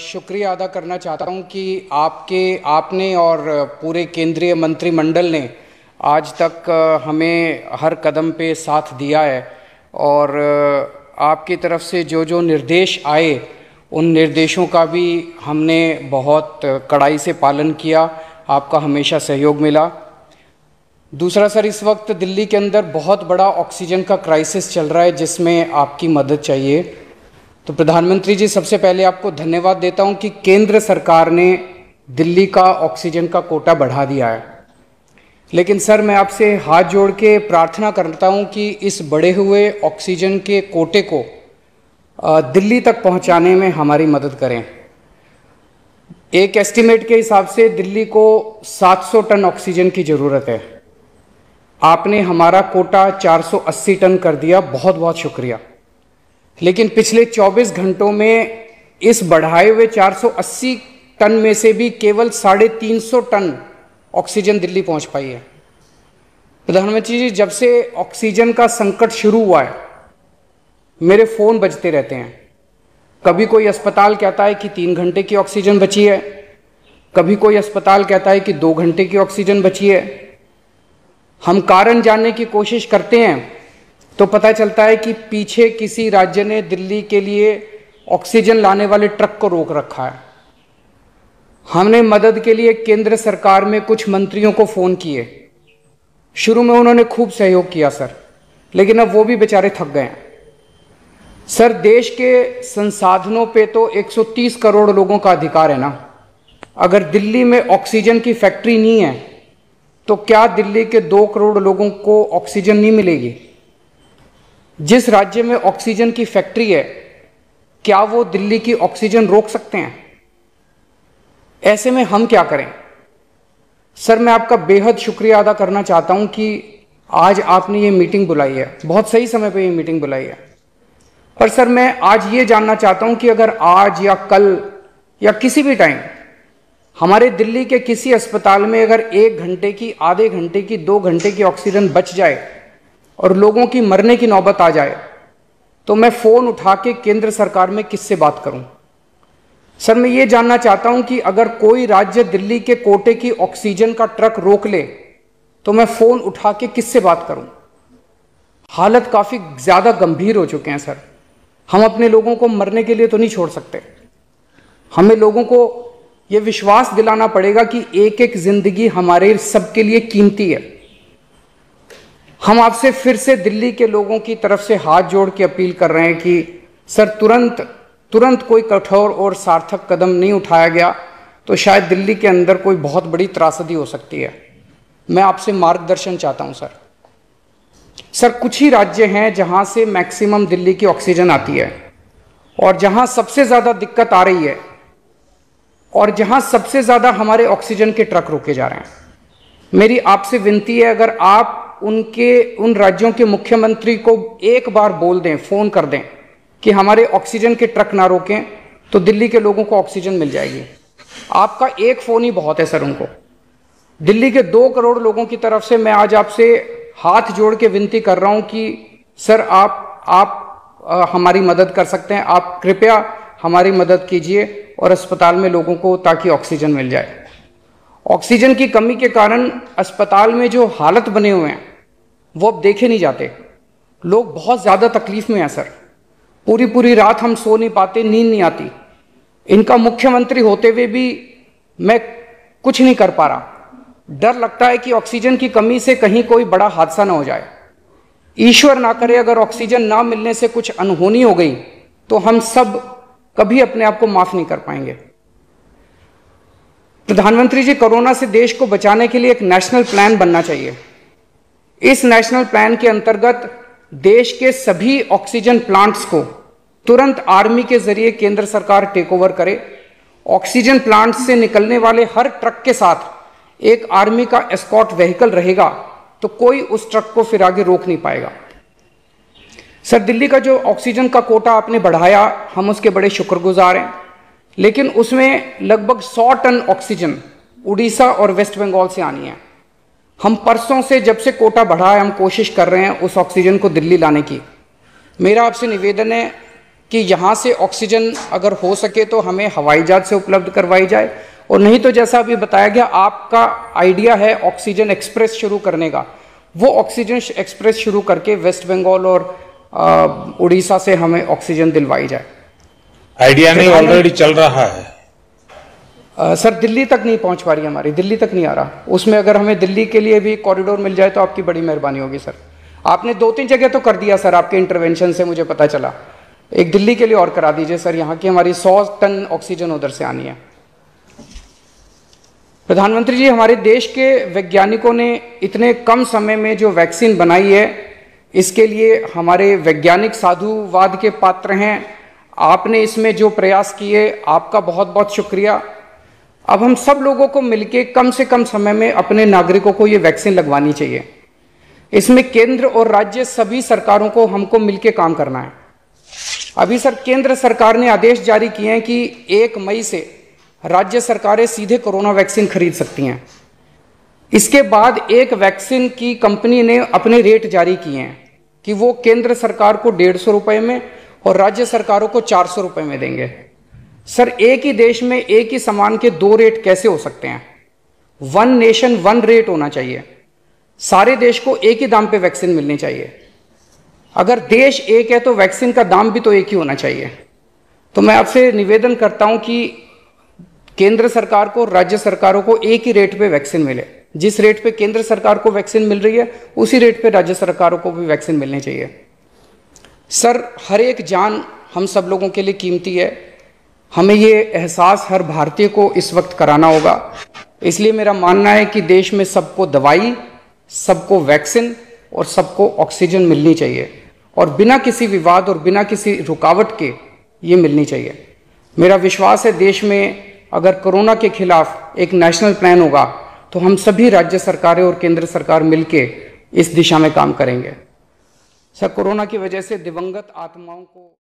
शुक्रिया अदा करना चाहता हूं कि आपने और पूरे केंद्रीय मंत्रिमंडल ने आज तक हमें हर कदम पे साथ दिया है और आपकी तरफ से जो जो निर्देश आए उन निर्देशों का भी हमने बहुत कड़ाई से पालन किया। आपका हमेशा सहयोग मिला। दूसरा सर, इस वक्त दिल्ली के अंदर बहुत बड़ा ऑक्सीजन का क्राइसिस चल रहा है जिसमें आपकी मदद चाहिए। तो प्रधानमंत्री जी, सबसे पहले आपको धन्यवाद देता हूं कि केंद्र सरकार ने दिल्ली का ऑक्सीजन का कोटा बढ़ा दिया है। लेकिन सर, मैं आपसे हाथ जोड़ के प्रार्थना करता हूं कि इस बढ़े हुए ऑक्सीजन के कोटे को दिल्ली तक पहुंचाने में हमारी मदद करें। एक एस्टीमेट के हिसाब से दिल्ली को 700 टन ऑक्सीजन की ज़रूरत है। आपने हमारा कोटा 480 टन कर दिया, बहुत बहुत शुक्रिया। लेकिन पिछले 24 घंटों में इस बढ़ाए हुए 480 टन में से भी केवल 350 टन ऑक्सीजन दिल्ली पहुंच पाई है। प्रधानमंत्री जी, जब से ऑक्सीजन का संकट शुरू हुआ है मेरे फ़ोन बजते रहते हैं। कभी कोई अस्पताल कहता है कि 3 घंटे की ऑक्सीजन बची है, कभी कोई अस्पताल कहता है कि 2 घंटे की ऑक्सीजन बची है। हम कारण जानने की कोशिश करते हैं तो पता चलता है कि पीछे किसी राज्य ने दिल्ली के लिए ऑक्सीजन लाने वाले ट्रक को रोक रखा है। हमने मदद के लिए केंद्र सरकार में कुछ मंत्रियों को फ़ोन किए। शुरू में उन्होंने खूब सहयोग किया सर, लेकिन अब वो भी बेचारे थक गए हैं। सर, देश के संसाधनों पे तो 130 करोड़ लोगों का अधिकार है ना। अगर दिल्ली में ऑक्सीजन की फैक्ट्री नहीं है तो क्या दिल्ली के 2 करोड़ लोगों को ऑक्सीजन नहीं मिलेगी? जिस राज्य में ऑक्सीजन की फैक्ट्री है, क्या वो दिल्ली की ऑक्सीजन रोक सकते हैं? ऐसे में हम क्या करें? सर, मैं आपका बेहद शुक्रिया अदा करना चाहता हूं कि आज आपने ये मीटिंग बुलाई है, बहुत सही समय पे ये मीटिंग बुलाई है। पर सर, मैं आज ये जानना चाहता हूं कि अगर आज या कल या किसी भी टाइम हमारे दिल्ली के किसी अस्पताल में अगर 1 घंटे की, आधे घंटे की, 2 घंटे की ऑक्सीजन बच जाए और लोगों की मरने की नौबत आ जाए तो मैं फ़ोन उठा के केंद्र सरकार में किससे बात करूं? सर, मैं ये जानना चाहता हूं कि अगर कोई राज्य दिल्ली के कोटे की ऑक्सीजन का ट्रक रोक ले तो मैं फ़ोन उठा के किससे बात करूं? हालत काफ़ी ज़्यादा गंभीर हो चुके हैं सर। हम अपने लोगों को मरने के लिए तो नहीं छोड़ सकते। हमें लोगों को यह विश्वास दिलाना पड़ेगा कि एक एक जिंदगी हमारे सबके लिए कीमती है। हम आपसे फिर से दिल्ली के लोगों की तरफ से हाथ जोड़ के अपील कर रहे हैं कि सर, तुरंत कोई कठोर और सार्थक कदम नहीं उठाया गया तो शायद दिल्ली के अंदर कोई बहुत बड़ी त्रासदी हो सकती है। मैं आपसे मार्गदर्शन चाहता हूं सर। कुछ ही राज्य हैं जहां से मैक्सिमम दिल्ली की ऑक्सीजन आती है और जहां सबसे ज़्यादा दिक्कत आ रही है और जहां सबसे ज़्यादा हमारे ऑक्सीजन के ट्रक रोके जा रहे हैं। मेरी आपसे विनती है, अगर आप उन राज्यों के मुख्यमंत्री को एक बार बोल दें, फ़ोन कर दें कि हमारे ऑक्सीजन के ट्रक ना रोकें तो दिल्ली के लोगों को ऑक्सीजन मिल जाएगी। आपका एक फ़ोन ही बहुत है सर उनको। दिल्ली के 2 करोड़ लोगों की तरफ से मैं आज आपसे हाथ जोड़ के विनती कर रहा हूं कि सर, आप हमारी मदद कर सकते हैं। आप कृपया हमारी मदद कीजिए और अस्पताल में लोगों को ताकि ऑक्सीजन मिल जाए। ऑक्सीजन की कमी के कारण अस्पताल में जो हालत बने हुए हैं वो अब देखे नहीं जाते। लोग बहुत ज़्यादा तकलीफ में हैं सर। पूरी रात हम सो नहीं पाते, नींद नहीं आती। इनका मुख्यमंत्री होते हुए भी मैं कुछ नहीं कर पा रहा। डर लगता है कि ऑक्सीजन की कमी से कहीं कोई बड़ा हादसा ना हो जाए। ईश्वर ना करे अगर ऑक्सीजन ना मिलने से कुछ अनहोनी हो गई तो हम सब कभी अपने आप को माफ नहीं कर पाएंगे। प्रधानमंत्री जी, कोरोना से देश को बचाने के लिए एक नेशनल प्लान बनना चाहिए। इस नेशनल प्लान के अंतर्गत देश के सभी ऑक्सीजन प्लांट्स को तुरंत आर्मी के जरिए केंद्र सरकार टेक ओवर करे। ऑक्सीजन प्लांट से निकलने वाले हर ट्रक के साथ एक आर्मी का एस्कॉर्ट व्हीकल रहेगा तो कोई उस ट्रक को फिर आगे रोक नहीं पाएगा। सर, दिल्ली का जो ऑक्सीजन का कोटा आपने बढ़ाया, हम उसके बड़े शुक्रगुजार हैं। लेकिन उसमें लगभग 100 टन ऑक्सीजन उड़ीसा और वेस्ट बंगाल से आनी है। हम परसों से, जब से कोटा बढ़ा है, हम कोशिश कर रहे हैं उस ऑक्सीजन को दिल्ली लाने की। मेरा आपसे निवेदन है कि यहाँ से ऑक्सीजन अगर हो सके तो हमें हवाई जहाज से उपलब्ध करवाई जाए, और नहीं तो जैसा अभी बताया गया आपका आइडिया है ऑक्सीजन एक्सप्रेस शुरू करने का, वो ऑक्सीजन एक्सप्रेस शुरू करके वेस्ट बंगाल और उड़ीसा से हमें ऑक्सीजन दिलवाई जाए। आइडिया नहीं, ऑलरेडी चल रहा है। सर दिल्ली तक नहीं पहुंच पा रही हमारी, दिल्ली तक नहीं आ रहा। उसमें अगर हमें दिल्ली के लिए भी कॉरिडोर मिल जाए तो आपकी बड़ी मेहरबानी होगी सर। आपने 2-3 जगह तो कर दिया सर, आपके इंटरवेंशन से मुझे पता चला। एक दिल्ली के लिए और करा दीजिए सर, यहाँ की हमारी 100 टन ऑक्सीजन उधर से आनी है। प्रधानमंत्री जी, हमारे देश के वैज्ञानिकों ने इतने कम समय में जो वैक्सीन बनाई है, इसके लिए हमारे वैज्ञानिक साधुवाद के पात्र हैं। आपने इसमें जो प्रयास किए, आपका बहुत बहुत शुक्रिया। अब हम सब लोगों को मिलकर कम से कम समय में अपने नागरिकों को ये वैक्सीन लगवानी चाहिए। इसमें केंद्र और राज्य सभी सरकारों को हमको मिलकर काम करना है। अभी सर केंद्र सरकार ने आदेश जारी किए हैं कि 1 मई से राज्य सरकारें सीधे कोरोना वैक्सीन खरीद सकती हैं। इसके बाद एक वैक्सीन की कंपनी ने अपने रेट जारी किए हैं कि वो केंद्र सरकार को 150 रुपए में और राज्य सरकारों को 400 रुपए में देंगे। सर एक ही देश में एक ही सामान के 2 रेट कैसे हो सकते हैं? 1 नेशन 1 रेट होना चाहिए। सारे देश को एक ही दाम पे वैक्सीन मिलनी चाहिए। अगर देश एक है तो वैक्सीन का दाम भी तो एक ही होना चाहिए। तो मैं आपसे निवेदन करता हूं कि केंद्र सरकार को, राज्य सरकारों को एक ही रेट पे वैक्सीन मिले। जिस रेट पे केंद्र सरकार को वैक्सीन मिल रही है, उसी रेट पे राज्य सरकारों को भी वैक्सीन मिलनी चाहिए। सर हर एक जान हम सब लोगों के लिए कीमती है। हमें ये एहसास हर भारतीय को इस वक्त कराना होगा। इसलिए मेरा मानना है कि देश में सबको दवाई, सबको वैक्सीन और सबको ऑक्सीजन मिलनी चाहिए, और बिना किसी विवाद और बिना किसी रुकावट के ये मिलनी चाहिए। मेरा विश्वास है देश में अगर कोरोना के खिलाफ एक नेशनल प्लान होगा तो हम सभी राज्य सरकारें और केंद्र सरकार मिलके इस दिशा में काम करेंगे। सर कोरोना की वजह से दिवंगत आत्माओं को